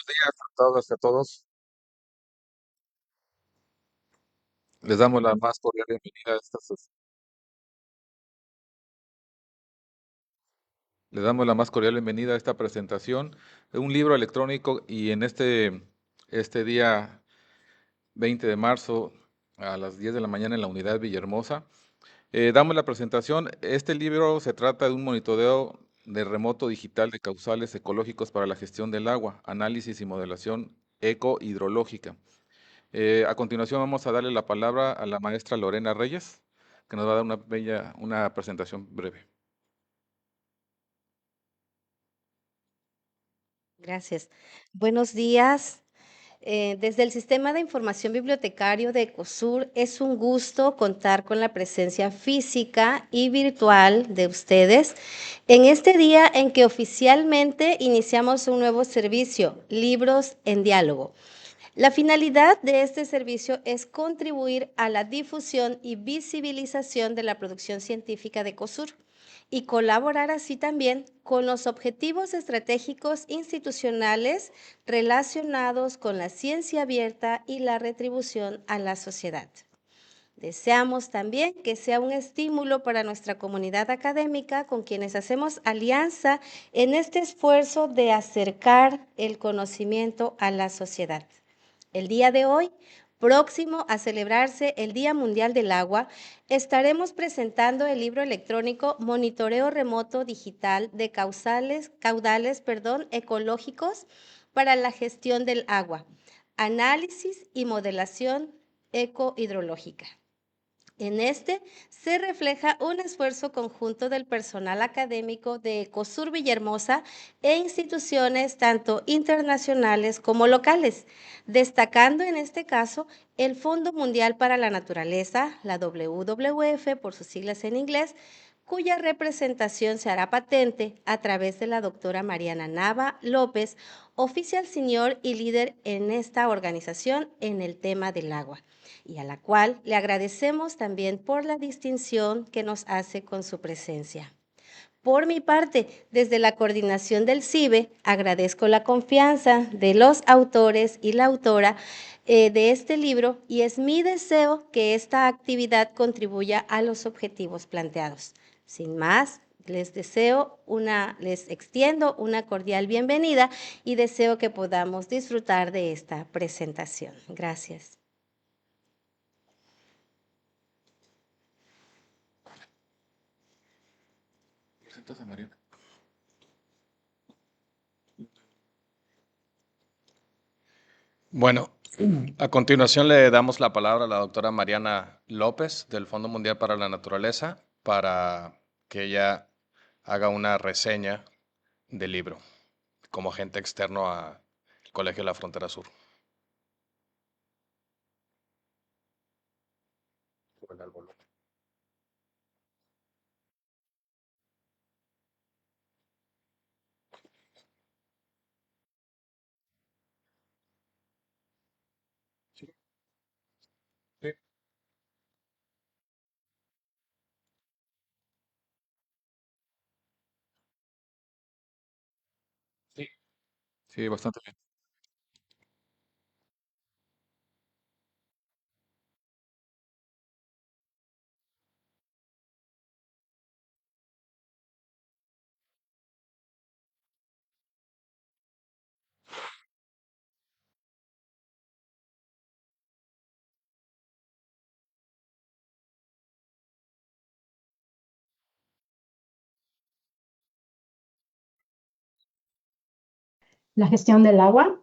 Días a todas y a todos. Les damos la más cordial bienvenida a les damos la más cordial bienvenida a esta presentación de un libro electrónico y en este día 20 de marzo a las 10 de la mañana en la unidad Villahermosa. Damos la presentación. Este libro se trata de un monitoreo de remoto digital de causales ecológicos para la gestión del agua, análisis y modelación ecohidrológica. A continuación vamos a darle la palabra a la maestra Lorena Reyes, que nos va a dar una presentación breve. Gracias. Buenos días. Desde el Sistema de Información Bibliotecario de Ecosur es un gusto contar con la presencia física y virtual de ustedes en este día en que oficialmente iniciamos un nuevo servicio, Libros en Diálogo. La finalidad de este servicio es contribuir a la difusión y visibilización de la producción científica de Ecosur y colaborar así también con los objetivos estratégicos institucionales relacionados con la ciencia abierta y la retribución a la sociedad. Deseamos también que sea un estímulo para nuestra comunidad académica con quienes hacemos alianza en este esfuerzo de acercar el conocimiento a la sociedad. El día de hoy, próximo a celebrarse el Día Mundial del Agua, estaremos presentando el libro electrónico Monitoreo Remoto Digital de caudales ecológicos para la gestión del agua, análisis y modelación ecohidrológica. En este se refleja un esfuerzo conjunto del personal académico de Ecosur Villahermosa e instituciones tanto internacionales como locales, destacando en este caso el Fondo Mundial para la Naturaleza, la WWF por sus siglas en inglés, cuya representación se hará patente a través de la doctora Mariana Nava López, oficial senior y líder en esta organización en el tema del agua, y a la cual le agradecemos también por la distinción que nos hace con su presencia. Por mi parte, desde la coordinación del CIBE, agradezco la confianza de los autores y la autora de este libro y es mi deseo que esta actividad contribuya a los objetivos planteados. Sin más, les extiendo una cordial bienvenida y deseo que podamos disfrutar de esta presentación. Gracias. ¿Presentas a Mariana? Bueno, a continuación le damos la palabra a la doctora Mariana López del Fondo Mundial para la Naturaleza para que ella haga una reseña del libro como agente externo al Colegio de la Frontera Sur. Sí, sí, sí. Sí, bastante bien. La gestión del agua.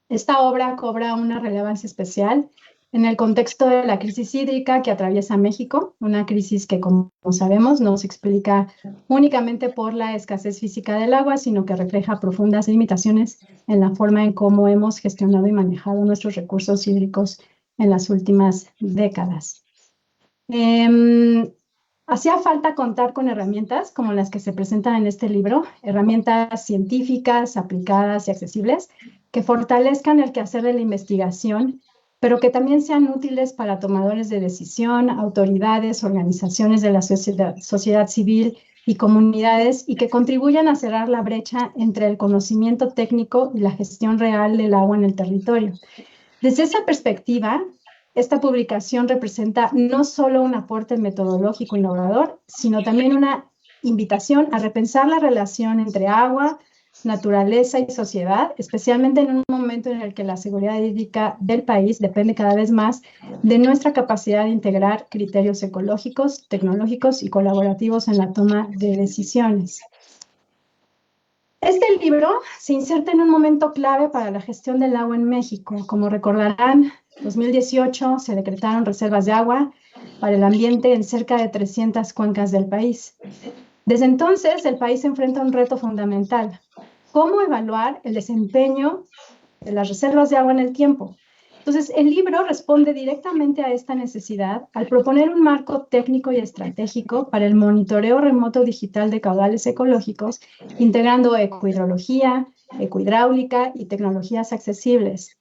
Esta obra cobra una relevancia especial en el contexto de la crisis hídrica que atraviesa México, una crisis que, como sabemos, no se explica únicamente por la escasez física del agua, sino que refleja profundas limitaciones en la forma en cómo hemos gestionado y manejado nuestros recursos hídricos en las últimas décadas. Hacía falta contar con herramientas como las que se presentan en este libro, herramientas científicas, aplicadas y accesibles, que fortalezcan el quehacer de la investigación, pero que también sean útiles para tomadores de decisión, autoridades, organizaciones de la sociedad civil, y comunidades y que contribuyan a cerrar la brecha entre el conocimiento técnico y la gestión real del agua en el territorio. Desde esa perspectiva, esta publicación representa no solo un aporte metodológico innovador, sino también una invitación a repensar la relación entre agua, naturaleza y sociedad, especialmente en un momento en el que la seguridad hídrica del país depende cada vez más de nuestra capacidad de integrar criterios ecológicos, tecnológicos y colaborativos en la toma de decisiones. Este libro se inserta en un momento clave para la gestión del agua en México. Como recordarán, en 2018 se decretaron reservas de agua para el ambiente en cerca de 300 cuencas del país. Desde entonces, el país enfrenta un reto fundamental: ¿cómo evaluar el desempeño de las reservas de agua en el tiempo? Entonces, el libro responde directamente a esta necesidad al proponer un marco técnico y estratégico para el monitoreo remoto digital de caudales ecológicos, integrando ecohidrología, ecohidráulica y tecnologías accesibles.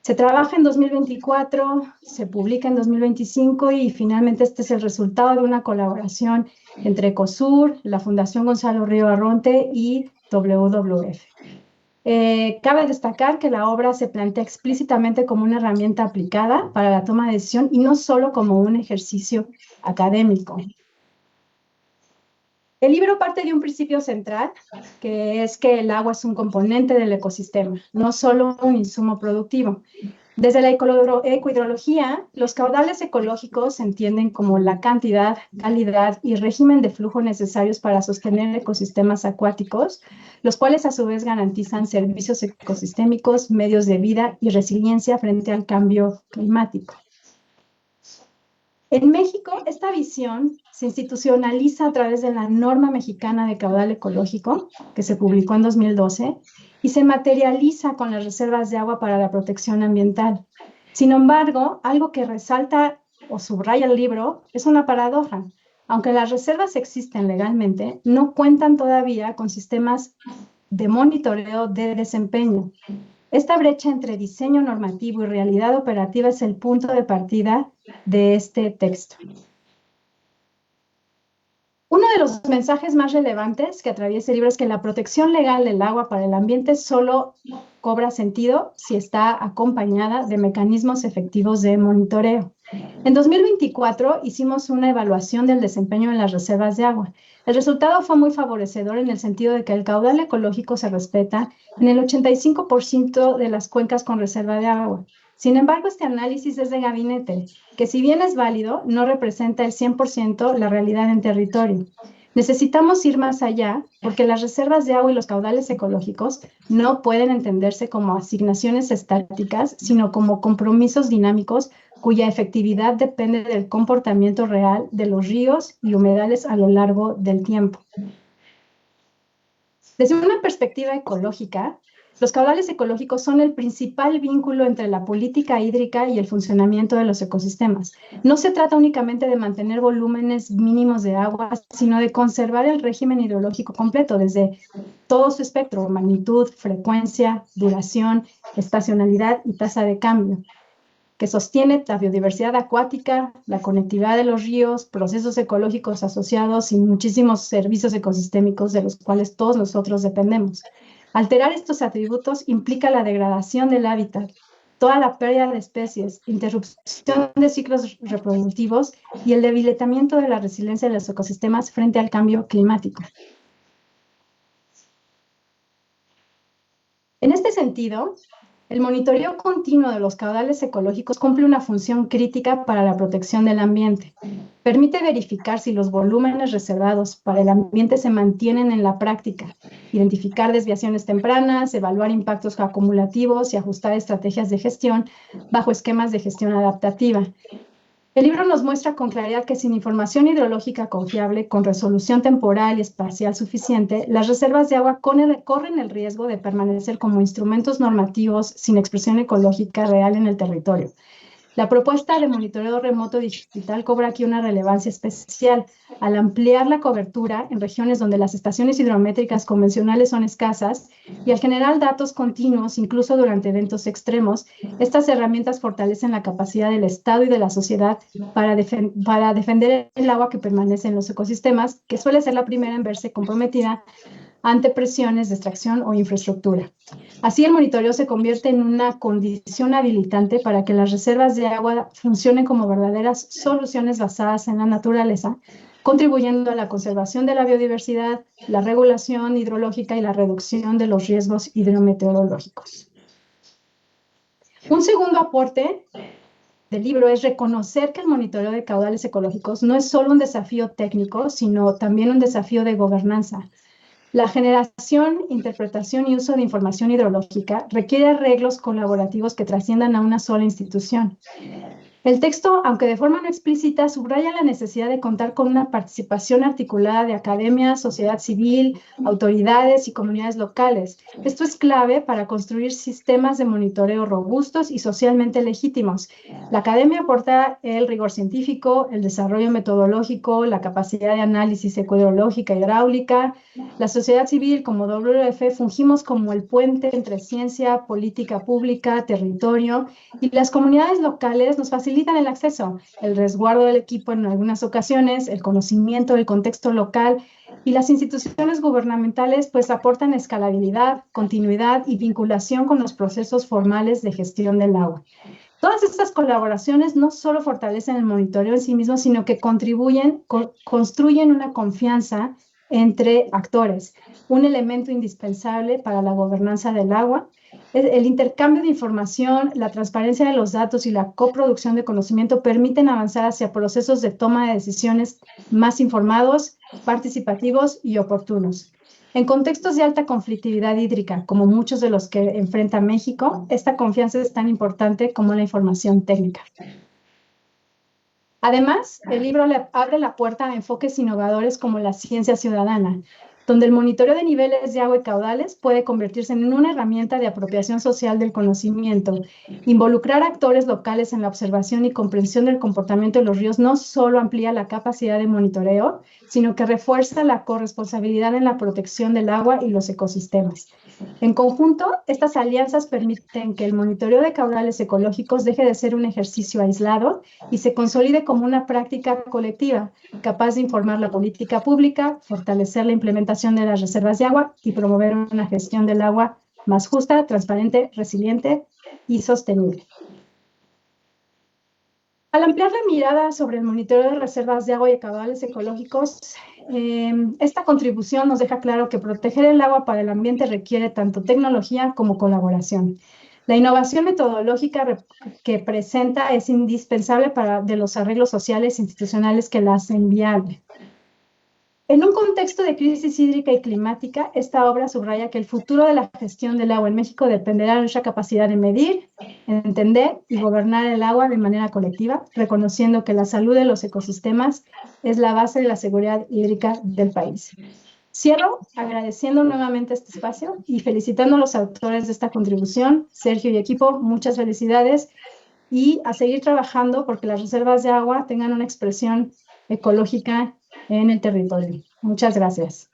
Se trabaja en 2024, se publica en 2025 y finalmente este es el resultado de una colaboración entre Ecosur, la Fundación Gonzalo Río Arronte y WWF. Cabe destacar que la obra se plantea explícitamente como una herramienta aplicada para la toma de decisión y no solo como un ejercicio académico. El libro parte de un principio central, que es que el agua es un componente del ecosistema, no solo un insumo productivo. Desde la ecohidrología, los caudales ecológicos se entienden como la cantidad, calidad y régimen de flujo necesarios para sostener ecosistemas acuáticos, los cuales a su vez garantizan servicios ecosistémicos, medios de vida y resiliencia frente al cambio climático. En México, esta visión se institucionaliza a través de la Norma Mexicana de Caudal Ecológico, que se publicó en 2012, y se materializa con las reservas de agua para la protección ambiental. Sin embargo, algo que resalta o subraya el libro es una paradoja. Aunque las reservas existen legalmente, no cuentan todavía con sistemas de monitoreo de desempeño. Esta brecha entre diseño normativo y realidad operativa es el punto de partida de este texto. Uno de los mensajes más relevantes que atraviesa el libro es que la protección legal del agua para el ambiente solo cobra sentido si está acompañada de mecanismos efectivos de monitoreo. En 2024 hicimos una evaluación del desempeño en las reservas de agua. El resultado fue muy favorecedor en el sentido de que el caudal ecológico se respeta en el 85% de las cuencas con reserva de agua. Sin embargo, este análisis es de gabinete, que si bien es válido, no representa el 100% la realidad en territorio. Necesitamos ir más allá porque las reservas de agua y los caudales ecológicos no pueden entenderse como asignaciones estáticas, sino como compromisos dinámicos cuya efectividad depende del comportamiento real de los ríos y humedales a lo largo del tiempo. Desde una perspectiva ecológica, los caudales ecológicos son el principal vínculo entre la política hídrica y el funcionamiento de los ecosistemas. No se trata únicamente de mantener volúmenes mínimos de agua, sino de conservar el régimen hidrológico completo desde todo su espectro: magnitud, frecuencia, duración, estacionalidad y tasa de cambio, que sostiene la biodiversidad acuática, la conectividad de los ríos, procesos ecológicos asociados y muchísimos servicios ecosistémicos de los cuales todos nosotros dependemos. Alterar estos atributos implica la degradación del hábitat, toda la pérdida de especies, interrupción de ciclos reproductivos y el debilitamiento de la resiliencia de los ecosistemas frente al cambio climático. En este sentido, el monitoreo continuo de los caudales ecológicos cumple una función crítica para la protección del ambiente. Permite verificar si los volúmenes reservados para el ambiente se mantienen en la práctica, identificar desviaciones tempranas, evaluar impactos acumulativos y ajustar estrategias de gestión bajo esquemas de gestión adaptativa. El libro nos muestra con claridad que sin información hidrológica confiable, con resolución temporal y espacial suficiente, las reservas de agua corren el riesgo de permanecer como instrumentos normativos sin expresión ecológica real en el territorio. La propuesta de monitoreo remoto digital cobra aquí una relevancia especial al ampliar la cobertura en regiones donde las estaciones hidrométricas convencionales son escasas y al generar datos continuos, incluso durante eventos extremos. Estas herramientas fortalecen la capacidad del Estado y de la sociedad para defender el agua que permanece en los ecosistemas, que suele ser la primera en verse comprometida ante presiones de extracción o infraestructura. Así, el monitoreo se convierte en una condición habilitante para que las reservas de agua funcionen como verdaderas soluciones basadas en la naturaleza, contribuyendo a la conservación de la biodiversidad, la regulación hidrológica y la reducción de los riesgos hidrometeorológicos. Un segundo aporte del libro es reconocer que el monitoreo de caudales ecológicos no es solo un desafío técnico, sino también un desafío de gobernanza. La generación, interpretación y uso de información hidrológica requiere arreglos colaborativos que trasciendan a una sola institución. El texto, aunque de forma no explícita, subraya la necesidad de contar con una participación articulada de academia, sociedad civil, autoridades y comunidades locales. Esto es clave para construir sistemas de monitoreo robustos y socialmente legítimos. La academia aporta el rigor científico, el desarrollo metodológico, la capacidad de análisis ecohidrológica e hidráulica. La sociedad civil, como WWF, fungimos como el puente entre ciencia, política pública, territorio, y las comunidades locales nos facilitan el acceso, el resguardo del equipo en algunas ocasiones, el conocimiento del contexto local, y las instituciones gubernamentales pues aportan escalabilidad, continuidad y vinculación con los procesos formales de gestión del agua. Todas estas colaboraciones no solo fortalecen el monitoreo en sí mismo, sino que construyen una confianza entre actores, un elemento indispensable para la gobernanza del agua. El intercambio de información, la transparencia de los datos y la coproducción de conocimiento permiten avanzar hacia procesos de toma de decisiones más informados, participativos y oportunos. En contextos de alta conflictividad hídrica, como muchos de los que enfrenta México, esta confianza es tan importante como la información técnica. Además, el libro le abre la puerta a enfoques innovadores como la ciencia ciudadana, donde el monitoreo de niveles de agua y caudales puede convertirse en una herramienta de apropiación social del conocimiento. Involucrar a actores locales en la observación y comprensión del comportamiento de los ríos no solo amplía la capacidad de monitoreo, sino que refuerza la corresponsabilidad en la protección del agua y los ecosistemas. En conjunto, estas alianzas permiten que el monitoreo de caudales ecológicos deje de ser un ejercicio aislado y se consolide como una práctica colectiva, capaz de informar la política pública, fortalecer la implementación de las reservas de agua y promover una gestión del agua más justa, transparente, resiliente y sostenible. Al ampliar la mirada sobre el monitoreo de reservas de agua y caudales ecológicos, esta contribución nos deja claro que proteger el agua para el ambiente requiere tanto tecnología como colaboración. La innovación metodológica que presenta es indispensable de los arreglos sociales e institucionales que la hacen viable. En un contexto de crisis hídrica y climática, esta obra subraya que el futuro de la gestión del agua en México dependerá de nuestra capacidad de medir, entender y gobernar el agua de manera colectiva, reconociendo que la salud de los ecosistemas es la base de la seguridad hídrica del país. Cierro agradeciendo nuevamente este espacio y felicitando a los autores de esta contribución. Sergio y equipo, muchas felicidades y a seguir trabajando porque las reservas de agua tengan una expresión ecológica en el territorio. Muchas gracias.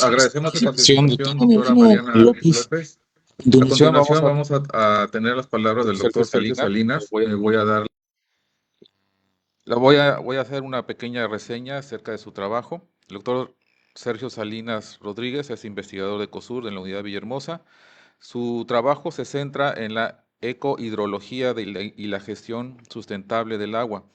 Agradecemos su participación, doctora Mariana López. A continuación vamos a tener las palabras del doctor Sergio Salinas. Voy a hacer una pequeña reseña acerca de su trabajo. El doctor Sergio Salinas Rodríguez es investigador de ECOSUR en la Unidad Villahermosa. Su trabajo se centra en la ecohidrología y la gestión sustentable del agua,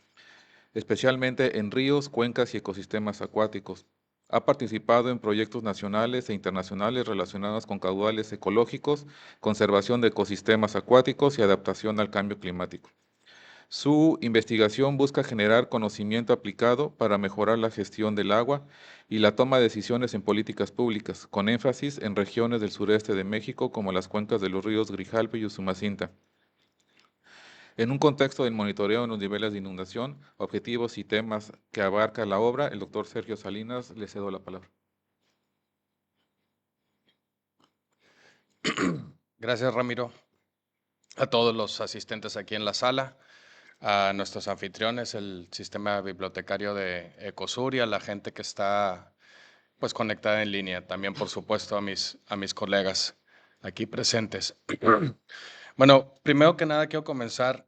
especialmente en ríos, cuencas y ecosistemas acuáticos. Ha participado en proyectos nacionales e internacionales relacionados con caudales ecológicos, conservación de ecosistemas acuáticos y adaptación al cambio climático. Su investigación busca generar conocimiento aplicado para mejorar la gestión del agua y la toma de decisiones en políticas públicas, con énfasis en regiones del sureste de México como las cuencas de los ríos Grijalpe y Usumacinta. En un contexto del monitoreo en los niveles de inundación, objetivos y temas que abarca la obra, el doctor Sergio Salinas, le cedo la palabra. Gracias, Ramiro. A todos los asistentes aquí en la sala, a nuestros anfitriones, el sistema bibliotecario de Ecosur y a la gente que está pues conectada en línea. También, por supuesto, a mis colegas aquí presentes. Bueno, primero que nada quiero comenzar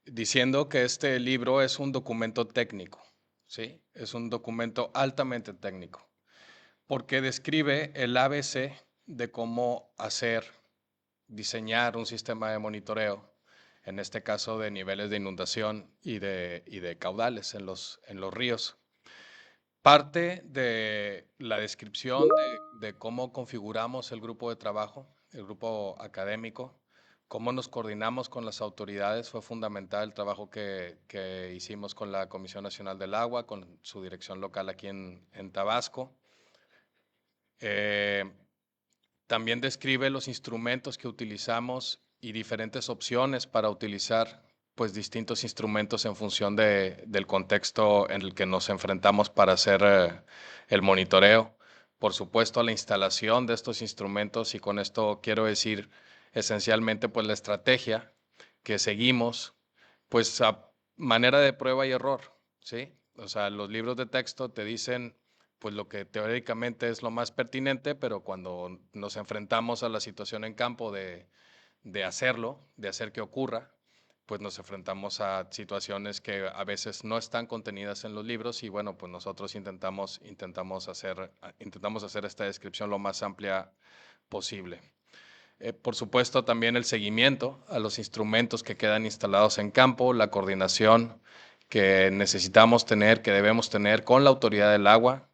diciendo que este libro es un documento técnico, ¿sí? Es un documento altamente técnico, porque describe el ABC de cómo diseñar un sistema de monitoreo, en este caso de niveles de inundación y de caudales en los ríos. Parte de la descripción de cómo configuramos el grupo de trabajo, el grupo académico, cómo nos coordinamos con las autoridades, fue fundamental el trabajo que hicimos con la Comisión Nacional del Agua, con su dirección local aquí en Tabasco. También describe los instrumentos que utilizamos y diferentes opciones para utilizar pues distintos instrumentos en función del contexto en el que nos enfrentamos para hacer el monitoreo. Por supuesto, la instalación de estos instrumentos, y con esto quiero decir esencialmente pues la estrategia que seguimos, pues a manera de prueba y error, ¿sí? O sea, los libros de texto te dicen pues lo que teóricamente es lo más pertinente, pero cuando nos enfrentamos a la situación en campo de hacerlo, de hacer que ocurra, pues nos enfrentamos a situaciones que a veces no están contenidas en los libros y bueno, pues nosotros intentamos hacer esta descripción lo más amplia posible. Por supuesto, también el seguimiento a los instrumentos que quedan instalados en campo, la coordinación que necesitamos tener, que debemos tener con la autoridad del agua.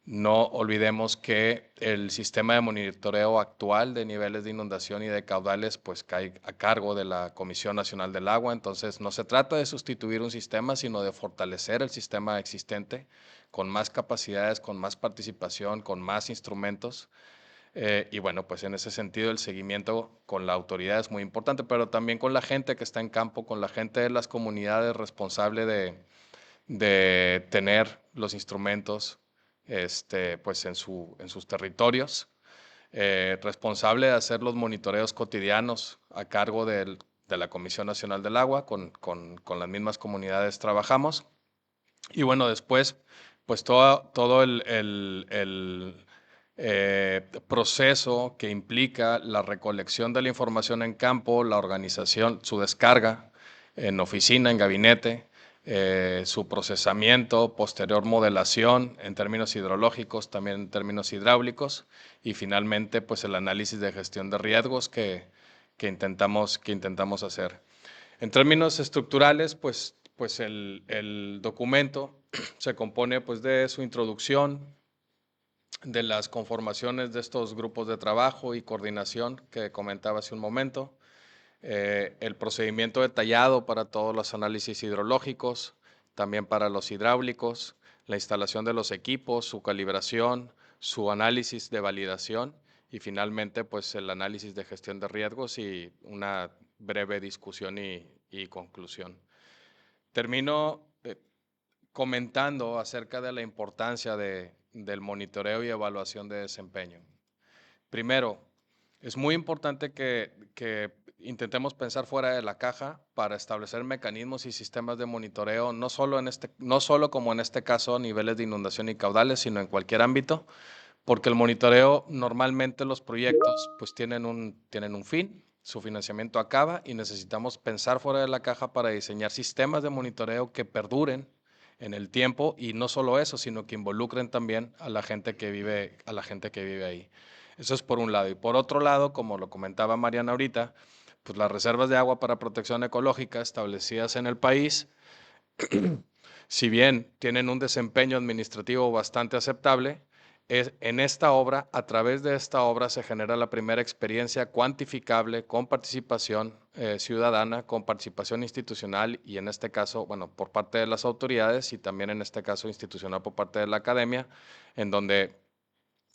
No olvidemos que el sistema de monitoreo actual de niveles de inundación y de caudales pues cae a cargo de la Comisión Nacional del Agua, entonces no se trata de sustituir un sistema, sino de fortalecer el sistema existente con más capacidades, con más participación, con más instrumentos. Y bueno, pues en ese sentido el seguimiento con la autoridad es muy importante, pero también con la gente que está en campo, con la gente de las comunidades responsable de tener los instrumentos pues en sus territorios, responsable de hacer los monitoreos cotidianos a cargo de la Comisión Nacional del Agua, con las mismas comunidades trabajamos. Y bueno, después, pues todo el proceso que implica la recolección de la información en campo, la organización, su descarga en oficina, en gabinete, su procesamiento, posterior modelación en términos hidrológicos, también en términos hidráulicos y finalmente pues el análisis de gestión de riesgos que intentamos hacer. En términos estructurales, pues el documento se compone pues de su introducción, de las conformaciones de estos grupos de trabajo y coordinación que comentaba hace un momento, el procedimiento detallado para todos los análisis hidrológicos, también para los hidráulicos, la instalación de los equipos, su calibración, su análisis de validación y finalmente pues el análisis de gestión de riesgos y una breve discusión y conclusión. Termino comentando acerca de la importancia del monitoreo y evaluación de desempeño. Primero, es muy importante que intentemos pensar fuera de la caja para establecer mecanismos y sistemas de monitoreo, no solo como en este caso niveles de inundación y caudales, sino en cualquier ámbito, porque el monitoreo normalmente los proyectos pues tienen un fin, su financiamiento acaba y necesitamos pensar fuera de la caja para diseñar sistemas de monitoreo que perduren en el tiempo y no solo eso, sino que involucren también a la gente que vive ahí. Eso es por un lado. Y por otro lado, como lo comentaba Mariana ahorita, pues las reservas de agua para protección ecológica establecidas en el país, si bien tienen un desempeño administrativo bastante aceptable, en esta obra, a través de esta obra se genera la primera experiencia cuantificable con participación ciudadana, con participación institucional y en este caso, bueno, por parte de las autoridades y también en este caso institucional por parte de la academia, en donde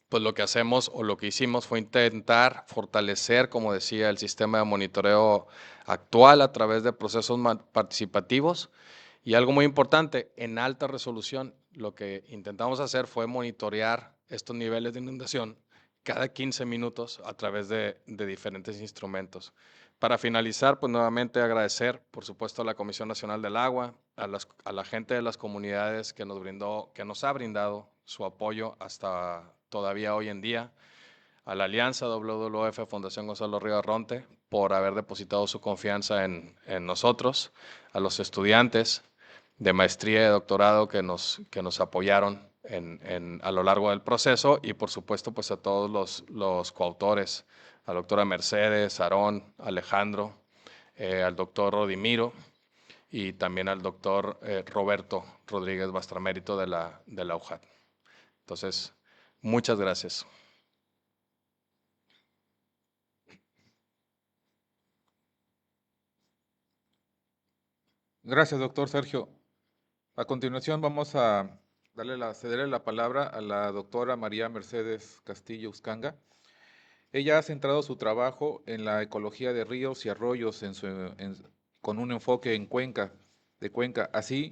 pues lo que hacemos o lo que hicimos fue intentar fortalecer, como decía, el sistema de monitoreo actual a través de procesos participativos y algo muy importante, en alta resolución, lo que intentamos hacer fue monitorear estos niveles de inundación cada 15 minutos a través de diferentes instrumentos. Para finalizar, pues nuevamente agradecer, por supuesto, a la Comisión Nacional del Agua, a la gente de las comunidades que nos ha brindado su apoyo hasta todavía hoy en día, a la Alianza WWF Fundación Gonzalo Ríos Arronte por haber depositado su confianza en nosotros, a los estudiantes de maestría y de doctorado que nos apoyaron a lo largo del proceso, y por supuesto pues a todos los coautores, a la doctora Mercedes, Aarón, Alejandro, al doctor Rodimiro y también al doctor Roberto Rodríguez Bastramérito de la UJAT. Entonces, muchas gracias. Gracias, doctor Sergio. A continuación vamos a cederle la palabra a la doctora María Mercedes Castillo Uscanga. Ella ha centrado su trabajo en la ecología de ríos y arroyos con un enfoque en Cuenca, así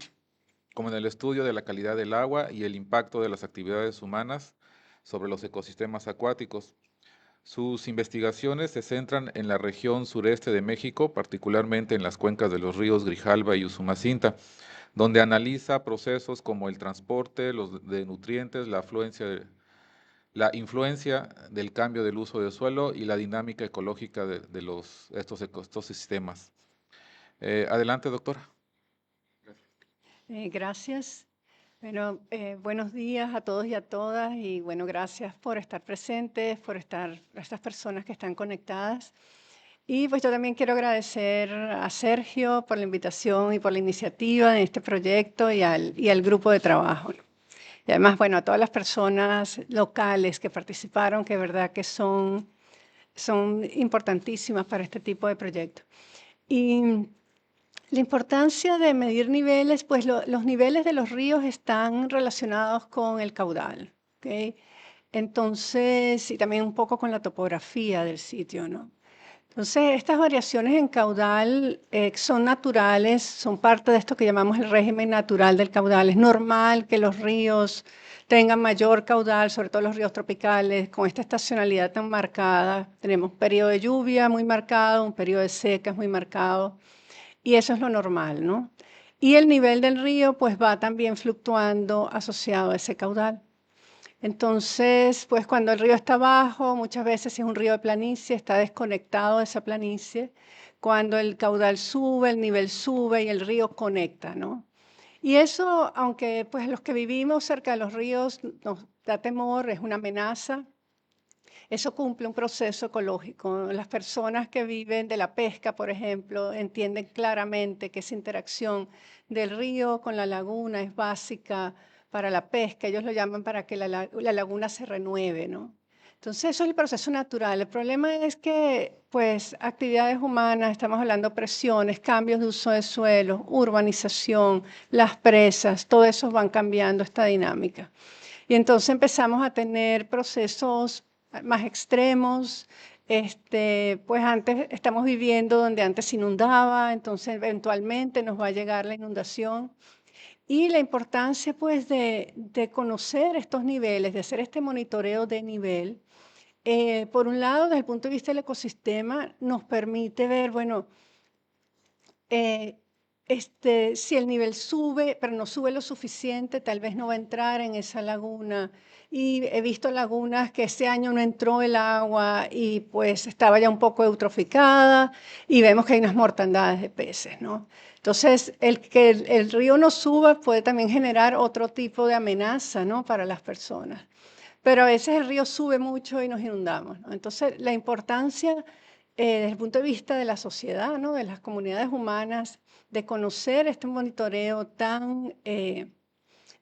como en el estudio de la calidad del agua y el impacto de las actividades humanas sobre los ecosistemas acuáticos. Sus investigaciones se centran en la región sureste de México, particularmente en las cuencas de los ríos Grijalva y Usumacinta, donde analiza procesos como el transporte de nutrientes, la influencia del cambio del uso del suelo y la dinámica ecológica de estos sistemas. Adelante, doctora. Gracias. Bueno, buenos días a todos y a todas, y bueno, gracias por estar presentes, por estar estas personas que están conectadas. Y pues yo también quiero agradecer a Sergio por la invitación y por la iniciativa de este proyecto y al grupo de trabajo. Y además, bueno, a todas las personas locales que participaron, que de verdad que son importantísimas para este tipo de proyectos. Y la importancia de medir niveles, pues los niveles de los ríos están relacionados con el caudal, ¿ok? Entonces, y también un poco con la topografía del sitio, ¿no? Entonces, estas variaciones en caudal son naturales, son parte de esto que llamamos el régimen natural del caudal. Es normal que los ríos tengan mayor caudal, sobre todo los ríos tropicales, con esta estacionalidad tan marcada. Tenemos un periodo de lluvia muy marcado, un periodo de secas muy marcado. Y eso es lo normal, ¿no? Y el nivel del río pues va también fluctuando asociado a ese caudal. Entonces, pues cuando el río está bajo, muchas veces si es un río de planicie, está desconectado de esa planicie. Cuando el caudal sube, el nivel sube y el río conecta, ¿no? Y eso, aunque pues los que vivimos cerca de los ríos nos da temor, es una amenaza, eso cumple un proceso ecológico. Las personas que viven de la pesca, por ejemplo, entienden claramente que esa interacción del río con la laguna es básica para la pesca. Ellos lo llaman para que la laguna se renueve, ¿no? Entonces, eso es el proceso natural. El problema es que, pues, actividades humanas, estamos hablando de presiones, cambios de uso de suelo, urbanización, las presas, todo eso van cambiando esta dinámica. Y entonces empezamos a tener procesos más extremos. Pues antes estamos viviendo donde antes se inundaba, entonces eventualmente nos va a llegar la inundación. Y la importancia pues de conocer estos niveles, de hacer este monitoreo de nivel, por un lado, desde el punto de vista del ecosistema, nos permite ver, bueno, si el nivel sube, pero no sube lo suficiente, tal vez no va a entrar en esa laguna. Y he visto lagunas que ese año no entró el agua y pues estaba ya un poco eutroficada y vemos que hay unas mortandades de peces, ¿no? Entonces, que el río no suba puede también generar otro tipo de amenaza, ¿no? Para las personas. Pero a veces el río sube mucho y nos inundamos, ¿no? Entonces, la importancia desde el punto de vista de la sociedad, ¿no? De las comunidades humanas, de conocer este monitoreo tan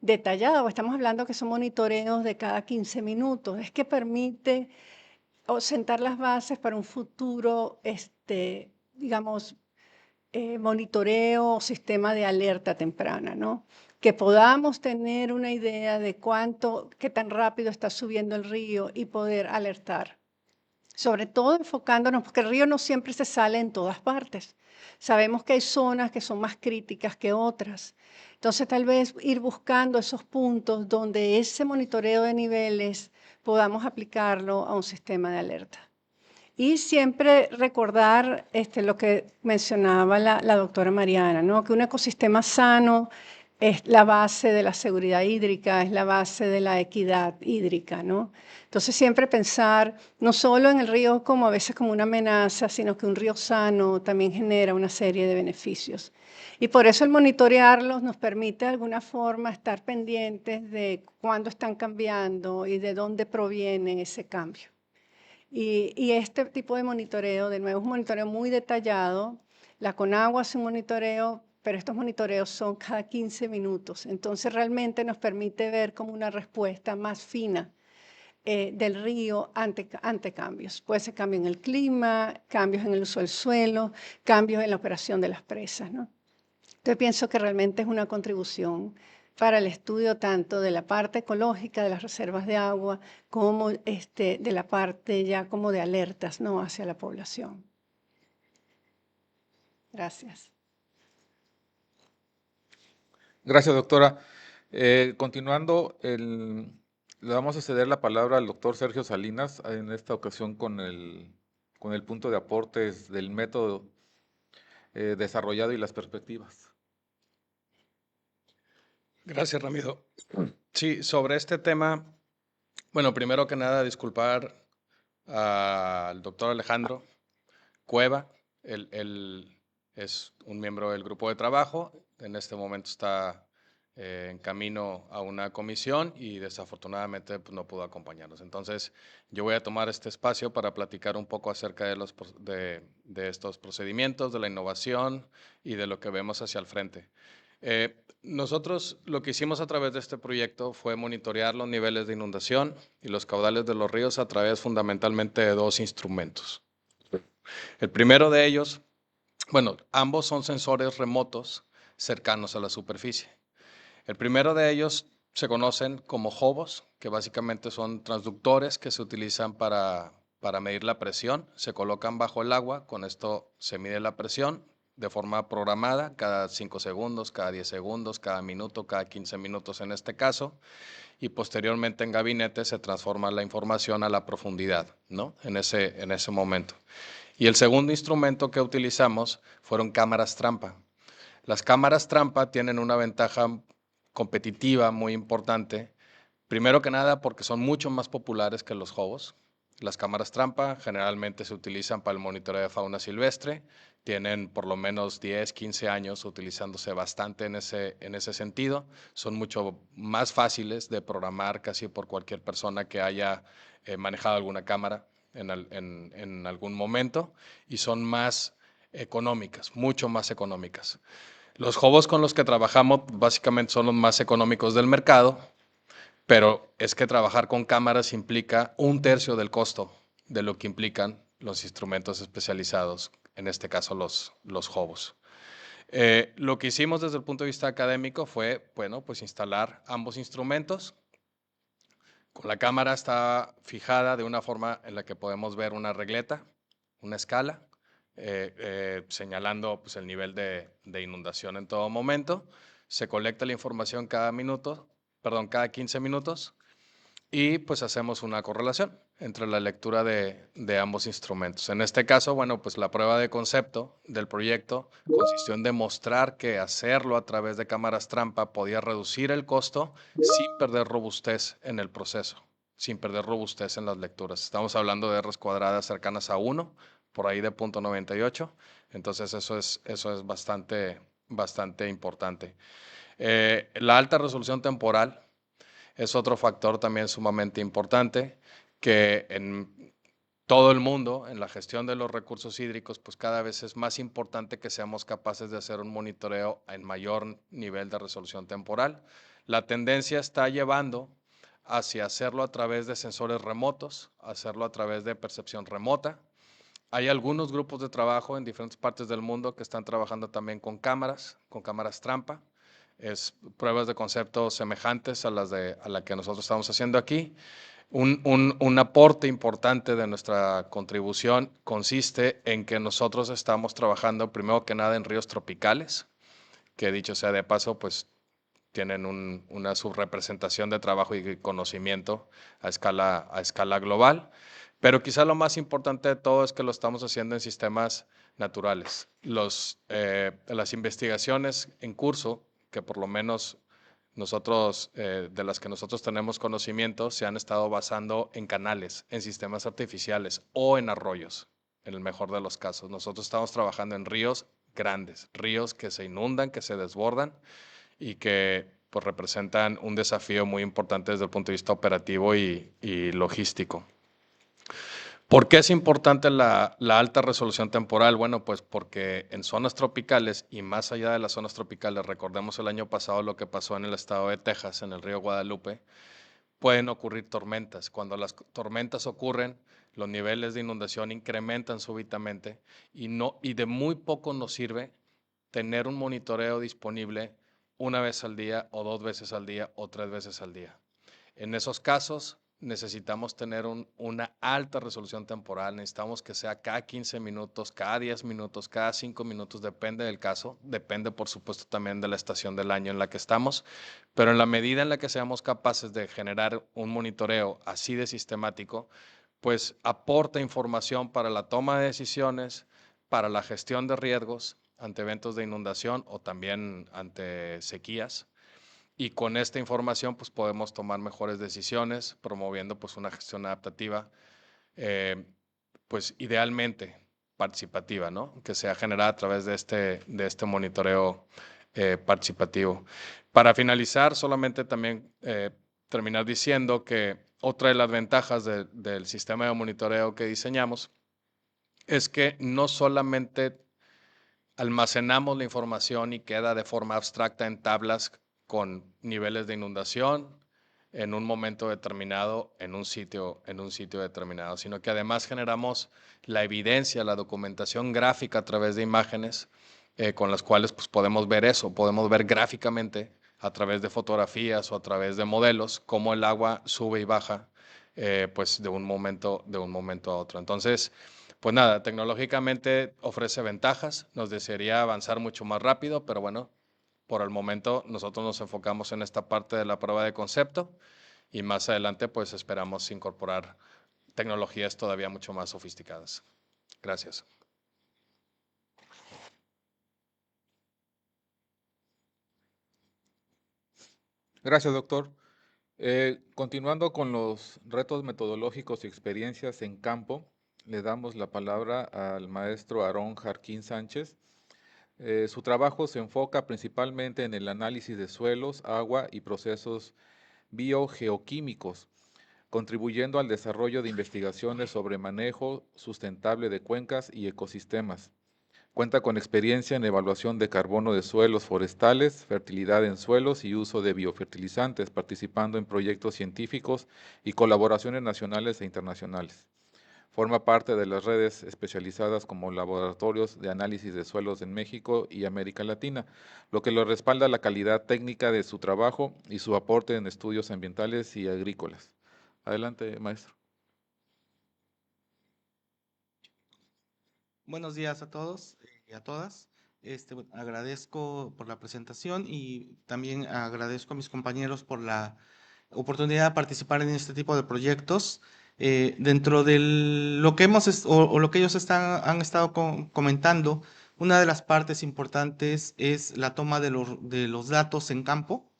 detallado. Estamos hablando que son monitoreos de cada 15 minutos. Es que permite sentar las bases para un futuro, digamos, monitoreo o sistema de alerta temprana, ¿no? Que podamos tener una idea de qué tan rápido está subiendo el río y poder alertar. Sobre todo enfocándonos, porque el río no siempre se sale en todas partes. Sabemos que hay zonas que son más críticas que otras. Entonces, tal vez ir buscando esos puntos donde ese monitoreo de niveles podamos aplicarlo a un sistema de alerta. Y siempre recordar lo que mencionaba la doctora Mariana, ¿no? Que un ecosistema sano es la base de la seguridad hídrica, es la base de la equidad hídrica, ¿no? Entonces siempre pensar no solo en el río como a veces como una amenaza, sino que un río sano también genera una serie de beneficios. Y por eso el monitorearlos nos permite de alguna forma estar pendientes de cuándo están cambiando y de dónde proviene ese cambio. Y este tipo de monitoreo, de nuevo, es un monitoreo muy detallado. La Conagua hace un monitoreo, pero estos monitoreos son cada 15 minutos. Entonces, realmente nos permite ver como una respuesta más fina del río ante cambios. Puede ser cambio en el clima, cambios en el uso del suelo, cambios en la operación de las presas, ¿no? Entonces, pienso que realmente es una contribución para el estudio tanto de la parte ecológica de las reservas de agua como de la parte ya como de alertas, ¿no?, hacia la población. Gracias. Gracias, doctora. Continuando, le vamos a ceder la palabra al doctor Sergio Salinas, en esta ocasión con el punto de aportes del método desarrollado y las perspectivas. Gracias, Ramiro. Sí, sobre este tema, bueno, primero que nada, disculpar al doctor Alejandro Cueva. Él es un miembro del grupo de trabajo. En este momento está en camino a una comisión y desafortunadamente pues, no pudo acompañarnos. Entonces, yo voy a tomar este espacio para platicar un poco acerca de estos procedimientos, de la innovación y de lo que vemos hacia el frente. Nosotros lo que hicimos a través de este proyecto fue monitorear los niveles de inundación y los caudales de los ríos a través fundamentalmente de dos instrumentos. El primero de ellos, bueno, ambos son sensores remotos cercanos a la superficie. El primero de ellos se conocen como HOBOs, que básicamente son transductores que se utilizan para medir la presión. Se colocan bajo el agua, con esto se mide la presión de forma programada, cada 5 segundos, cada 10 segundos, cada minuto, cada 15 minutos en este caso, y posteriormente en gabinete se transforma la información a la profundidad, ¿no? En ese momento. Y el segundo instrumento que utilizamos fueron cámaras trampa. Las cámaras trampa tienen una ventaja competitiva muy importante, primero que nada porque son mucho más populares que los HOBOs. Las cámaras trampa generalmente se utilizan para el monitoreo de fauna silvestre, tienen por lo menos 10, 15 años utilizándose bastante en ese sentido, son mucho más fáciles de programar casi por cualquier persona que haya manejado alguna cámara en algún momento y son más económicas, mucho más económicas. Los HOBOs con los que trabajamos básicamente son los más económicos del mercado, pero es que trabajar con cámaras implica 1/3 del costo de lo que implican los instrumentos especializados, en este caso los HOBOs. Lo que hicimos desde el punto de vista académico fue, bueno, pues instalar ambos instrumentos. Con la cámara está fijada de una forma en la que podemos ver una regleta, una escala, señalando pues, el nivel de inundación en todo momento. Se colecta la información cada 15 minutos y pues hacemos una correlación entre la lectura de ambos instrumentos. En este caso, bueno, pues la prueba de concepto del proyecto consistió en demostrar que hacerlo a través de cámaras trampa podía reducir el costo sin perder robustez en el proceso, sin perder robustez en las lecturas. Estamos hablando de R's cuadradas cercanas a 1, por ahí de 0.98, entonces eso es bastante importante. La alta resolución temporal es otro factor también sumamente importante que en todo el mundo, en la gestión de los recursos hídricos, pues cada vez es más importante que seamos capaces de hacer un monitoreo en mayor nivel de resolución temporal. La tendencia está llevando hacia hacerlo a través de sensores remotos, hacerlo a través de percepción remota. Hay algunos grupos de trabajo en diferentes partes del mundo que están trabajando también con cámaras trampa. Es pruebas de concepto semejantes a la que nosotros estamos haciendo aquí. Un aporte importante de nuestra contribución consiste en que nosotros estamos trabajando primero que nada en ríos tropicales, que dicho sea de paso, pues tienen una subrepresentación de trabajo y conocimiento a escala global. Pero quizá lo más importante de todo es que lo estamos haciendo en sistemas naturales. Las investigaciones en curso, que por lo menos nosotros, de las que nosotros tenemos conocimiento, se han estado basando en canales, en sistemas artificiales o en arroyos, en el mejor de los casos. Nosotros estamos trabajando en ríos grandes, ríos que se inundan, que se desbordan y que pues, representan un desafío muy importante desde el punto de vista operativo y logístico. ¿Por qué es importante la alta resolución temporal? Bueno, pues porque en zonas tropicales y más allá de las zonas tropicales, recordemos el año pasado lo que pasó en el estado de Texas, en el río Guadalupe, pueden ocurrir tormentas. Cuando las tormentas ocurren, los niveles de inundación incrementan súbitamente y de muy poco nos sirve tener un monitoreo disponible una vez al día o 2 veces al día o 3 veces al día. En esos casos necesitamos tener una alta resolución temporal, necesitamos que sea cada 15 minutos, cada 10 minutos, cada 5 minutos, depende del caso, depende por supuesto también de la estación del año en la que estamos, pero en la medida en la que seamos capaces de generar un monitoreo así de sistemático, pues aporta información para la toma de decisiones, para la gestión de riesgos ante eventos de inundación o también ante sequías. Y con esta información pues podemos tomar mejores decisiones, promoviendo pues una gestión adaptativa, pues idealmente participativa, ¿no? Que sea generada a través de este monitoreo participativo. Para finalizar, solamente también terminar diciendo que otra de las ventajas del sistema de monitoreo que diseñamos es que no solamente almacenamos la información y queda de forma abstracta en tablas con niveles de inundación en un momento determinado, en un sitio determinado, sino que además generamos la evidencia, la documentación gráfica a través de imágenes con las cuales pues, podemos ver eso, podemos ver gráficamente a través de fotografías o a través de modelos cómo el agua sube y baja pues de un momento a otro. Entonces, pues nada, tecnológicamente ofrece ventajas, nos desearía avanzar mucho más rápido, pero bueno, por el momento nosotros nos enfocamos en esta parte de la prueba de concepto y más adelante pues esperamos incorporar tecnologías todavía mucho más sofisticadas. Gracias. Gracias, doctor. Continuando con los retos metodológicos y experiencias en campo, le damos la palabra al maestro Aarón Jarquín Sánchez. Su trabajo se enfoca principalmente en el análisis de suelos, agua y procesos biogeoquímicos, contribuyendo al desarrollo de investigaciones sobre manejo sustentable de cuencas y ecosistemas. Cuenta con experiencia en evaluación de carbono de suelos forestales, fertilidad en suelos y uso de biofertilizantes, participando en proyectos científicos y colaboraciones nacionales e internacionales. Forma parte de las redes especializadas como laboratorios de análisis de suelos en México y América Latina, lo que lo respalda la calidad técnica de su trabajo y su aporte en estudios ambientales y agrícolas. Adelante, maestro. Buenos días a todos y a todas. Agradezco por la presentación y también agradezco a mis compañeros por la oportunidad de participar en este tipo de proyectos. Dentro de lo que lo que ellos han estado comentando, una de las partes importantes es la toma de los datos en campo,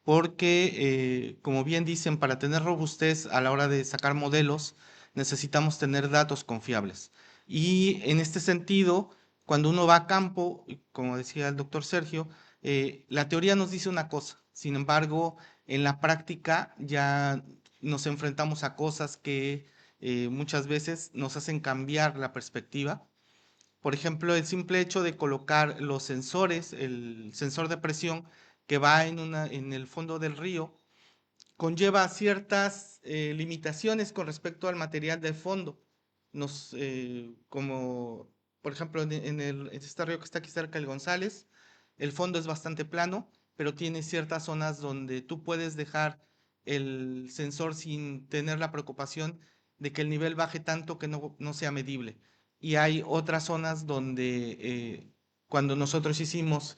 porque, como bien dicen, para tener robustez a la hora de sacar modelos, necesitamos tener datos confiables. Y en este sentido, cuando uno va a campo, como decía el doctor Sergio, la teoría nos dice una cosa, sin embargo, en la práctica ya nos enfrentamos a cosas que muchas veces nos hacen cambiar la perspectiva. Por ejemplo, el simple hecho de colocar los sensores, el sensor de presión que va en el fondo del río, conlleva ciertas limitaciones con respecto al material del fondo. Como por ejemplo en este río que está aquí cerca, el González, el fondo es bastante plano, pero tiene ciertas zonas donde tú puedes dejar el sensor sin tener la preocupación de que el nivel baje tanto que no sea medible. Y hay otras zonas donde cuando nosotros hicimos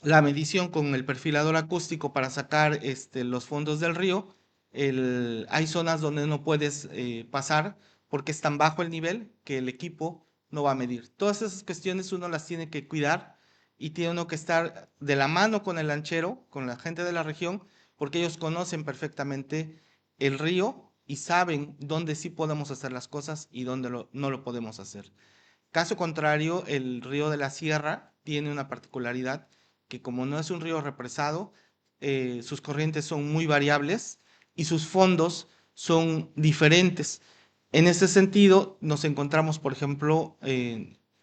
la medición con el perfilador acústico para sacar los fondos del río, hay zonas donde no puedes pasar porque es tan bajo el nivel que el equipo no va a medir. Todas esas cuestiones uno las tiene que cuidar y tiene uno que estar de la mano con el lanchero, con la gente de la región, porque ellos conocen perfectamente el río y saben dónde sí podemos hacer las cosas y dónde no lo podemos hacer. Caso contrario, el río de la Sierra tiene una particularidad que como no es un río represado, sus corrientes son muy variables y sus fondos son diferentes. En este sentido, nos encontramos, por ejemplo,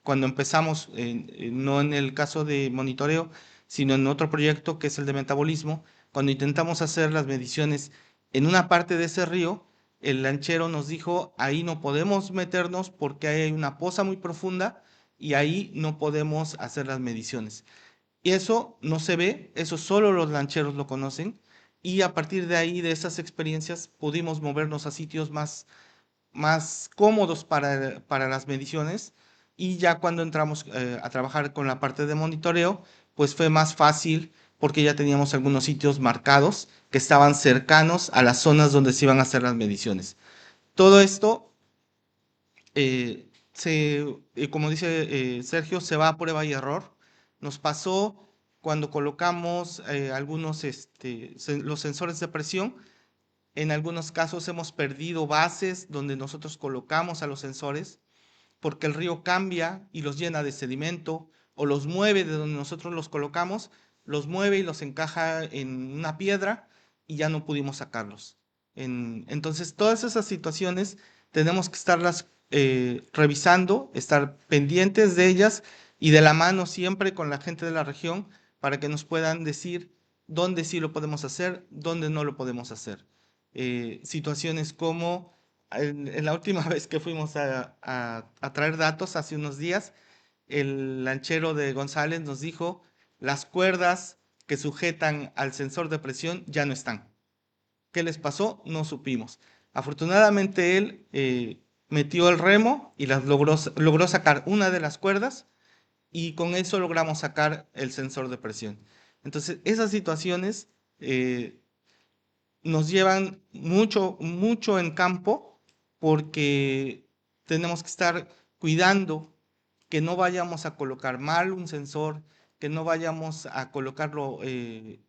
cuando empezamos, no en el caso de monitoreo, sino en otro proyecto que es el de metabolismo, cuando intentamos hacer las mediciones en una parte de ese río, el lanchero nos dijo, ahí no podemos meternos porque hay una poza muy profunda y ahí no podemos hacer las mediciones. Y eso no se ve, eso solo los lancheros lo conocen y a partir de ahí, de esas experiencias, pudimos movernos a sitios más cómodos para las mediciones y ya cuando entramos a trabajar con la parte de monitoreo, pues fue más fácil porque ya teníamos algunos sitios marcados que estaban cercanos a las zonas donde se iban a hacer las mediciones. Todo esto, como dice Sergio, se va a prueba y error. Nos pasó cuando colocamos los sensores de presión. En algunos casos hemos perdido bases donde nosotros colocamos a los sensores porque el río cambia y los llena de sedimento o los mueve de donde nosotros los colocamos, los mueve y los encaja en una piedra y ya no pudimos sacarlos. Entonces, todas esas situaciones tenemos que estarlas revisando, estar pendientes de ellas y de la mano siempre con la gente de la región para que nos puedan decir dónde sí lo podemos hacer, dónde no lo podemos hacer. Situaciones como en la última vez que fuimos a traer datos hace unos días, el lanchero de González nos dijo, las cuerdas que sujetan al sensor de presión ya no están. ¿Qué les pasó? No supimos. Afortunadamente él metió el remo y logró sacar una de las cuerdas y con eso logramos sacar el sensor de presión. Entonces, esas situaciones nos llevan mucho, mucho en campo porque tenemos que estar cuidando que no vayamos a colocar mal un sensor, que no vayamos a colocarlo en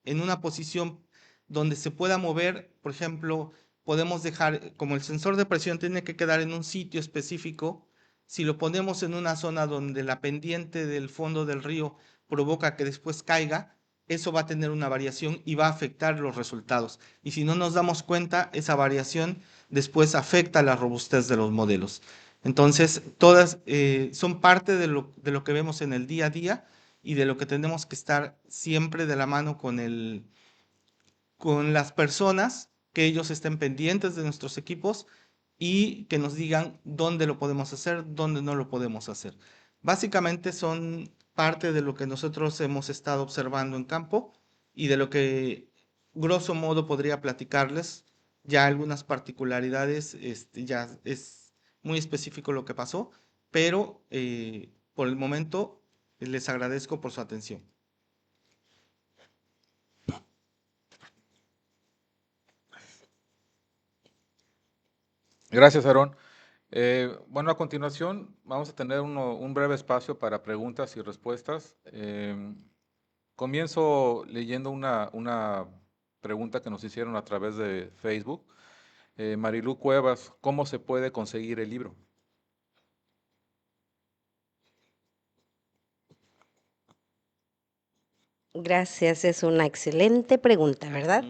una posición donde se pueda mover. Por ejemplo, podemos dejar, como el sensor de presión tiene que quedar en un sitio específico, si lo ponemos en una zona donde la pendiente del fondo del río provoca que después caiga, eso va a tener una variación y va a afectar los resultados. Y si no nos damos cuenta, esa variación después afecta la robustez de los modelos. Entonces, todas son parte de lo que vemos en el día a día y de lo que tenemos que estar siempre de la mano con las personas, que ellos estén pendientes de nuestros equipos y que nos digan dónde lo podemos hacer, dónde no lo podemos hacer. Básicamente son parte de lo que nosotros hemos estado observando en campo y de lo que grosso modo podría platicarles. Ya algunas particularidades, ya es muy específico lo que pasó, pero por el momento les agradezco por su atención. Gracias, Aarón. Bueno, a continuación vamos a tener un breve espacio para preguntas y respuestas. Comienzo leyendo una pregunta que nos hicieron a través de Facebook. Marilú Cuevas, ¿cómo se puede conseguir el libro? Gracias, es una excelente pregunta, ¿verdad?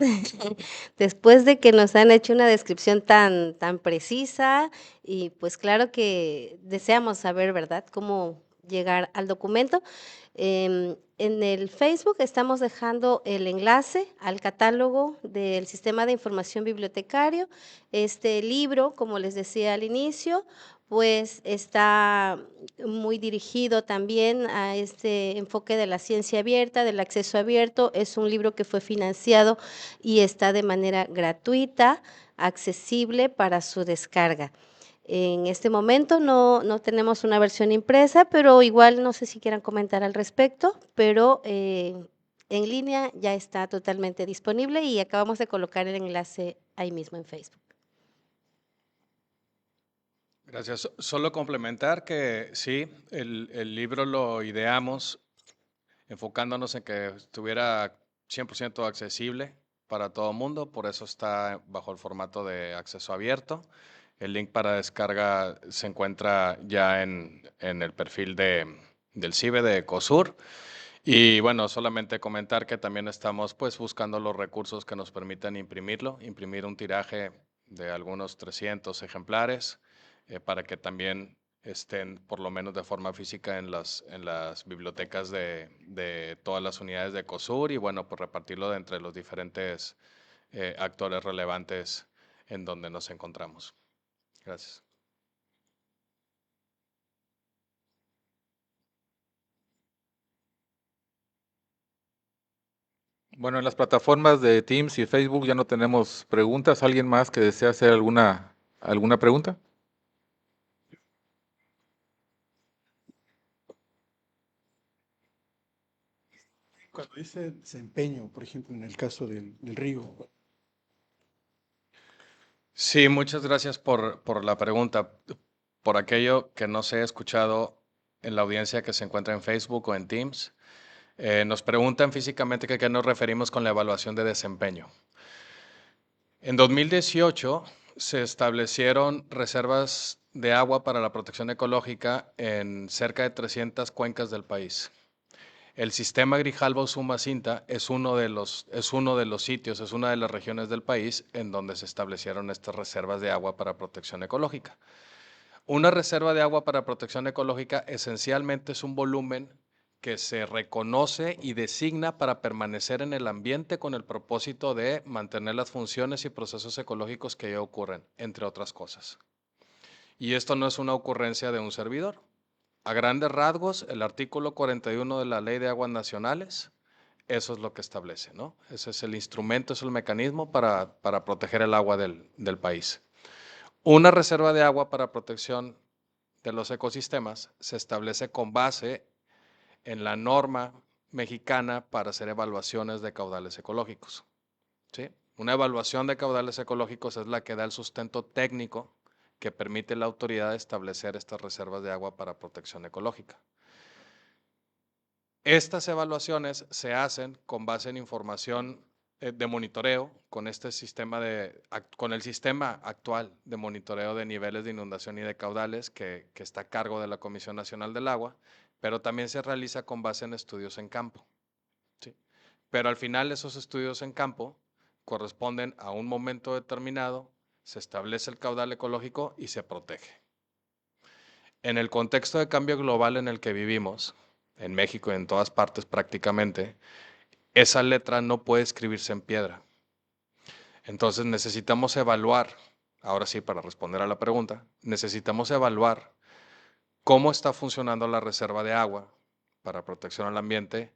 Después de que nos han hecho una descripción tan precisa y pues claro que deseamos saber, ¿verdad?, cómo llegar al documento. En el Facebook estamos dejando el enlace al catálogo del Sistema de Información Bibliotecario. Este libro, como les decía al inicio, pues está muy dirigido también a este enfoque de la ciencia abierta, del acceso abierto. Es un libro que fue financiado y está de manera gratuita, accesible para su descarga. En este momento no tenemos una versión impresa, pero igual no sé si quieran comentar al respecto, pero en línea ya está totalmente disponible y acabamos de colocar el enlace ahí mismo en Facebook. Gracias. Solo complementar que sí, el libro lo ideamos enfocándonos en que estuviera 100% accesible para todo el mundo, por eso está bajo el formato de acceso abierto. El link para descarga se encuentra ya en el perfil del CIBE de ECOSUR. Y bueno, solamente comentar que también estamos pues buscando los recursos que nos permitan imprimirlo, imprimir un tiraje de algunos 300 ejemplares para que también estén por lo menos de forma física en las bibliotecas de todas las unidades de ECOSUR y bueno, pues repartirlo entre los diferentes actores relevantes en donde nos encontramos. Gracias. Bueno, en las plataformas de Teams y Facebook ya no tenemos preguntas. ¿Alguien más que desea hacer alguna pregunta? Cuando dice desempeño, por ejemplo, en el caso del río. Sí, muchas gracias por la pregunta. Por aquello que no se ha escuchado en la audiencia que se encuentra en Facebook o en Teams, nos preguntan físicamente que a qué nos referimos con la evaluación de desempeño. En 2018 se establecieron reservas de agua para la protección ecológica en cerca de 300 cuencas del país. El sistema Grijalbo-Usumacinta es uno de los sitios, es una de las regiones del país en donde se establecieron estas reservas de agua para protección ecológica. Una reserva de agua para protección ecológica esencialmente es un volumen que se reconoce y designa para permanecer en el ambiente con el propósito de mantener las funciones y procesos ecológicos que ya ocurren, entre otras cosas. Y esto no es una ocurrencia de un servidor. A grandes rasgos, el artículo 41 de la Ley de Aguas Nacionales, eso es lo que establece, ¿no? Ese es el instrumento, es el mecanismo para proteger el agua del país. Una reserva de agua para protección de los ecosistemas se establece con base en la norma mexicana para hacer evaluaciones de caudales ecológicos, ¿sí? Una evaluación de caudales ecológicos es la que da el sustento técnico que permite a la autoridad establecer estas reservas de agua para protección ecológica. Estas evaluaciones se hacen con base en información de monitoreo con con el sistema actual de monitoreo de niveles de inundación y de caudales que está a cargo de la Comisión Nacional del Agua, pero también se realiza con base en estudios en campo, ¿sí? Pero al final esos estudios en campo corresponden a un momento determinado, se establece el caudal ecológico y se protege. En el contexto de cambio global en el que vivimos, en México y en todas partes prácticamente, esa letra no puede escribirse en piedra. Entonces necesitamos evaluar, ahora sí para responder a la pregunta, necesitamos evaluar cómo está funcionando la reserva de agua para protección al ambiente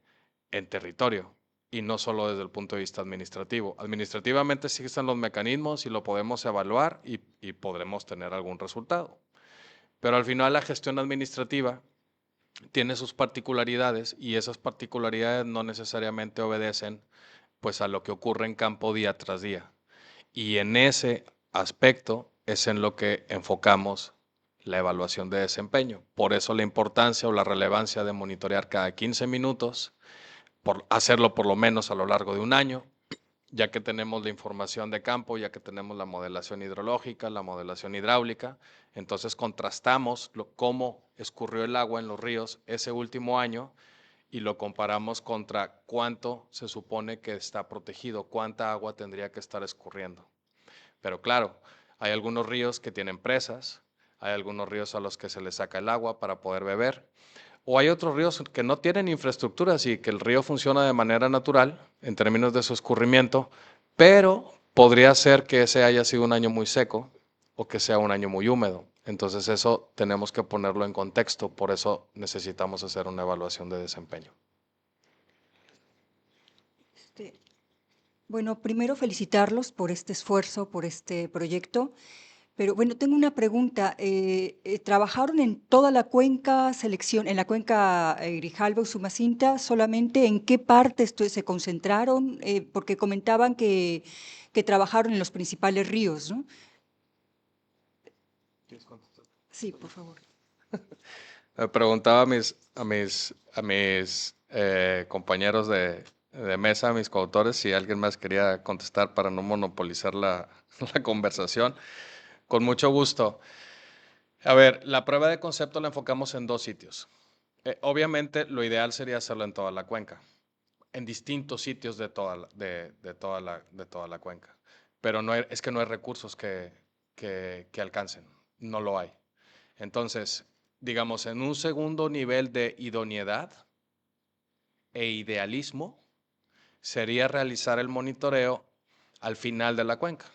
en territorio y no solo desde el punto de vista administrativo. Administrativamente sí están los mecanismos y lo podemos evaluar y podremos tener algún resultado. Pero al final la gestión administrativa tiene sus particularidades y esas particularidades no necesariamente obedecen pues a lo que ocurre en campo día tras día. Y en ese aspecto es en lo que enfocamos la evaluación de desempeño. Por eso la importancia o la relevancia de monitorear cada 15 minutos, por hacerlo por lo menos a lo largo de un año, ya que tenemos la información de campo, ya que tenemos la modelación hidrológica, la modelación hidráulica, entonces contrastamos cómo escurrió el agua en los ríos ese último año y lo comparamos contra cuánto se supone que está protegido, cuánta agua tendría que estar escurriendo. Pero claro, hay algunos ríos que tienen presas, hay algunos ríos a los que se les saca el agua para poder beber, o hay otros ríos que no tienen infraestructuras y que el río funciona de manera natural en términos de su escurrimiento, pero podría ser que ese haya sido un año muy seco o que sea un año muy húmedo. Entonces eso tenemos que ponerlo en contexto, por eso necesitamos hacer una evaluación de desempeño. Bueno, primero felicitarlos por este esfuerzo, por este proyecto. Pero bueno, tengo una pregunta. ¿Trabajaron en toda la cuenca en la cuenca Grijalva, Usumacinta? ¿Solamente en qué partes se concentraron? Porque comentaban que trabajaron en los principales ríos, ¿no? ¿Quieres contestar? Sí, por favor. Me preguntaba a mis compañeros de mesa, a mis coautores, si alguien más quería contestar para no monopolizar la conversación. Con mucho gusto. A ver, la prueba de concepto la enfocamos en 2 sitios. Obviamente, lo ideal sería hacerlo en toda la cuenca, en distintos sitios de toda la cuenca. Pero es que no hay recursos que alcancen, no lo hay. Entonces, digamos, en un segundo nivel de idoneidad e idealismo, sería realizar el monitoreo al final de la cuenca,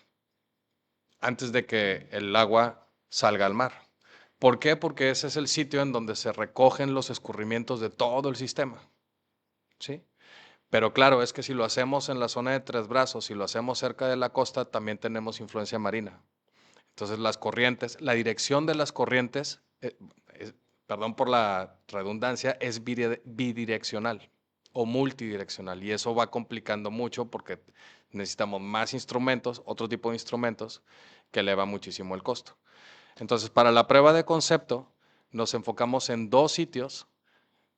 antes de que el agua salga al mar. ¿Por qué? Porque ese es el sitio en donde se recogen los escurrimientos de todo el sistema, ¿sí? Pero claro, es que si lo hacemos en la zona de Tres Brazos, si lo hacemos cerca de la costa, también tenemos influencia marina. Entonces las corrientes, la dirección de las corrientes, perdón por la redundancia, es bidireccional o multidireccional, y eso va complicando mucho porque necesitamos más instrumentos, otro tipo de instrumentos que eleva muchísimo el costo. Entonces, para la prueba de concepto, nos enfocamos en 2 sitios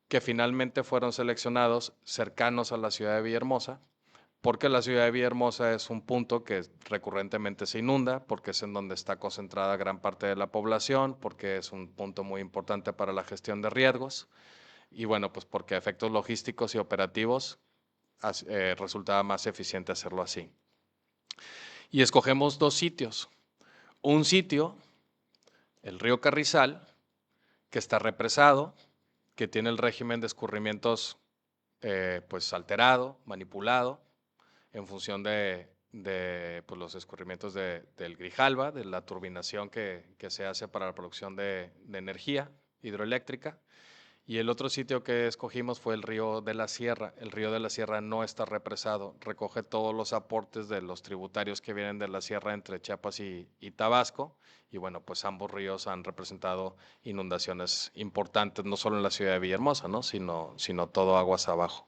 que finalmente fueron seleccionados cercanos a la ciudad de Villahermosa, porque la ciudad de Villahermosa es un punto que recurrentemente se inunda, porque es en donde está concentrada gran parte de la población, porque es un punto muy importante para la gestión de riesgos, y bueno, pues porque a efectos logísticos y operativos resultaba más eficiente hacerlo así. Y escogemos 2 sitios. Un sitio, el río Carrizal, que está represado, que tiene el régimen de escurrimientos pues alterado, manipulado, en función de pues, los escurrimientos del Grijalva, de la turbinación que se hace para la producción de energía hidroeléctrica. Y el otro sitio que escogimos fue el río de la Sierra. El río de la Sierra no está represado, recoge todos los aportes de los tributarios que vienen de la sierra entre Chiapas y Tabasco. Y bueno, pues ambos ríos han representado inundaciones importantes, no solo en la ciudad de Villahermosa, ¿no? sino todo aguas abajo.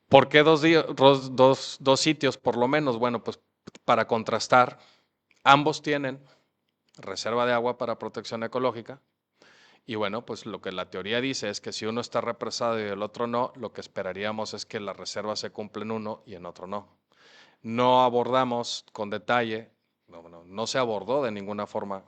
¿Por qué dos sitios por lo menos? Bueno, pues para contrastar, ambos tienen reserva de agua para protección ecológica. Y bueno, pues lo que la teoría dice es que si uno está represado y el otro no, lo que esperaríamos es que la reserva se cumpla en uno y en otro no. No abordamos con detalle, no se abordó de ninguna forma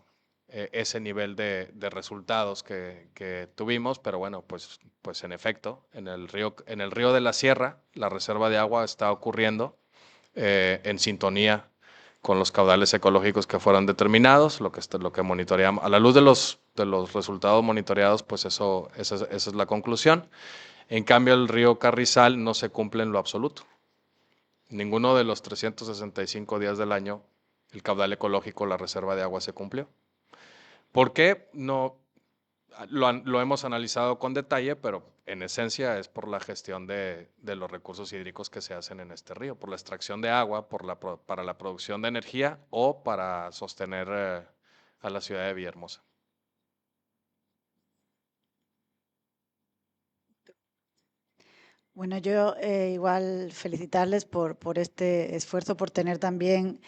ese nivel de resultados que tuvimos, pero bueno, pues en efecto, en el río de la Sierra, la reserva de agua está ocurriendo en sintonía con los caudales ecológicos que fueron determinados, lo que monitoreamos. A la luz de los resultados monitoreados, pues esa es la conclusión. En cambio, el río Carrizal no se cumple en lo absoluto. Ninguno de los 365 días del año, el caudal ecológico, la reserva de agua se cumplió. ¿Por qué? No, lo hemos analizado con detalle, pero en esencia es por la gestión de los recursos hídricos que se hacen en este río, por la extracción de agua, para la producción de energía o para sostener a la ciudad de Villahermosa. Bueno, yo igual felicitarles por este esfuerzo, por tener también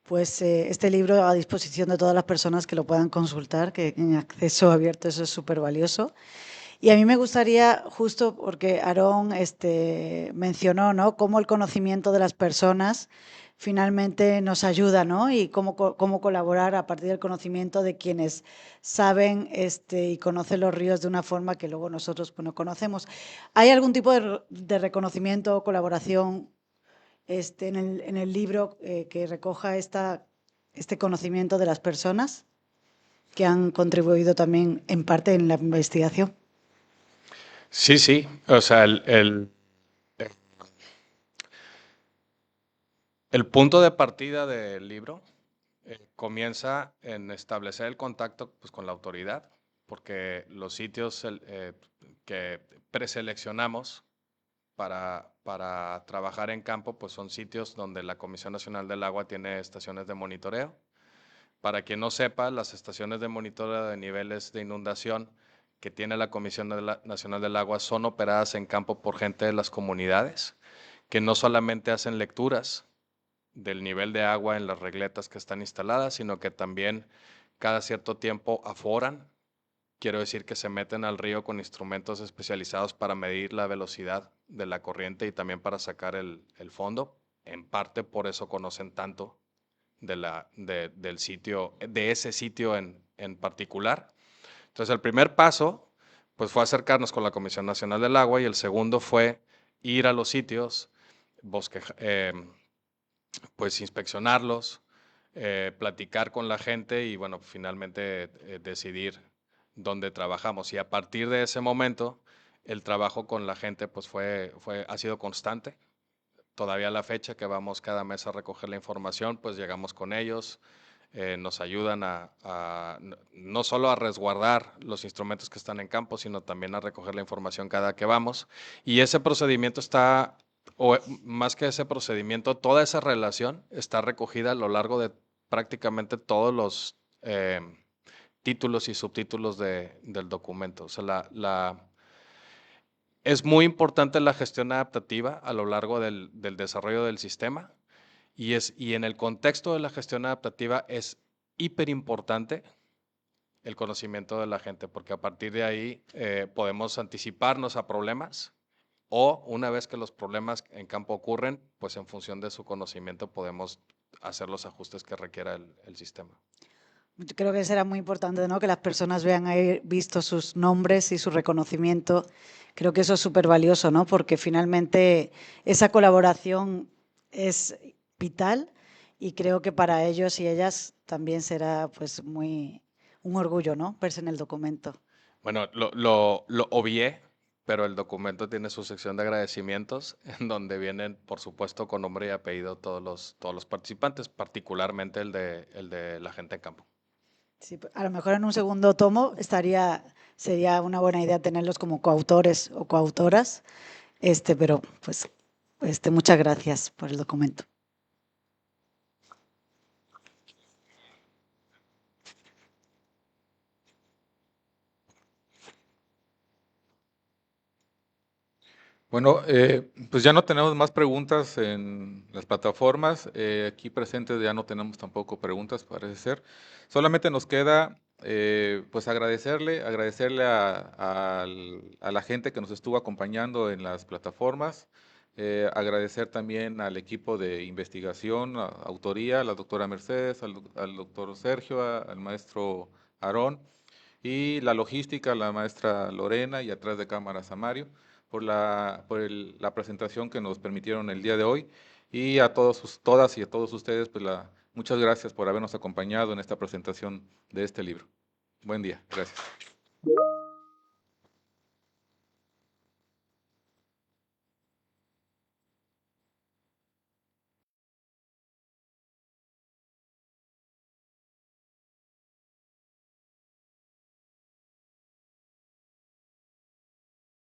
pues este libro a disposición de todas las personas que lo puedan consultar, que en acceso abierto eso es súper valioso. Y a mí me gustaría, justo porque Aarón mencionó, ¿no?, cómo el conocimiento de las personas finalmente nos ayuda, ¿no?, y cómo colaborar a partir del conocimiento de quienes saben y conocen los ríos de una forma que luego nosotros pues, no conocemos. ¿Hay algún tipo de reconocimiento o colaboración en el libro que recoja este conocimiento de las personas que han contribuido también en parte en la investigación? Sí, sí. O sea, el punto de partida del libro comienza en establecer el contacto pues, con la autoridad, porque los sitios que preseleccionamos para trabajar en campo pues son sitios donde la Comisión Nacional del Agua tiene estaciones de monitoreo, Para quien no sepa, las estaciones de monitoreo de niveles de inundación que tiene la Comisión Nacional del Agua son operadas en campo por gente de las comunidades, que no solamente hacen lecturas del nivel de agua en las regletas que están instaladas, sino que también cada cierto tiempo aforan. Quiero decir que se meten al río con instrumentos especializados para medir la velocidad de la corriente y también para sacar el fondo. En parte por eso conocen tanto del sitio, de ese sitio en particular. Entonces el primer paso pues fue acercarnos con la Comisión Nacional del Agua y el segundo fue ir a los sitios, pues inspeccionarlos, platicar con la gente y bueno, finalmente decidir dónde trabajamos. Y a partir de ese momento, el trabajo con la gente pues ha sido constante. Todavía a la fecha que vamos cada mes a recoger la información, pues llegamos con ellos, nos ayudan no solo a resguardar los instrumentos que están en campo, sino también a recoger la información cada que vamos. Y ese procedimiento está, o más que ese procedimiento, toda esa relación está recogida a lo largo de prácticamente todos los títulos y subtítulos del documento. O sea, es muy importante la gestión adaptativa a lo largo del desarrollo del sistema y en el contexto de la gestión adaptativa es hiper importante el conocimiento de la gente, porque a partir de ahí podemos anticiparnos a problemas o una vez que los problemas en campo ocurren, pues en función de su conocimiento podemos hacer los ajustes que requiera el sistema. Yo creo que será muy importante, ¿no?, que las personas vean ahí visto sus nombres y su reconocimiento. Creo que eso es súper valioso, ¿no?, porque finalmente esa colaboración es vital y creo que para ellos y ellas también será pues un orgullo, ¿no?, verse en el documento. Bueno, lo obvié, pero el documento tiene su sección de agradecimientos, en donde vienen, por supuesto, con nombre y apellido todos los participantes, particularmente el de la gente en campo. Sí, a lo mejor en un segundo tomo sería una buena idea tenerlos como coautores o coautoras, pero pues muchas gracias por el documento. Bueno, pues ya no tenemos más preguntas en las plataformas. Aquí presentes ya no tenemos tampoco preguntas, parece ser. Solamente nos queda pues agradecerle a la gente que nos estuvo acompañando en las plataformas. Agradecer también al equipo de investigación, autoría, a la doctora Mercedes, al doctor Sergio, al maestro Aarón y la logística, la maestra Lorena y atrás de cámaras a Mario por la presentación que nos permitieron el día de hoy y a todas y a todos ustedes, pues muchas gracias por habernos acompañado en esta presentación de este libro. Buen día, gracias.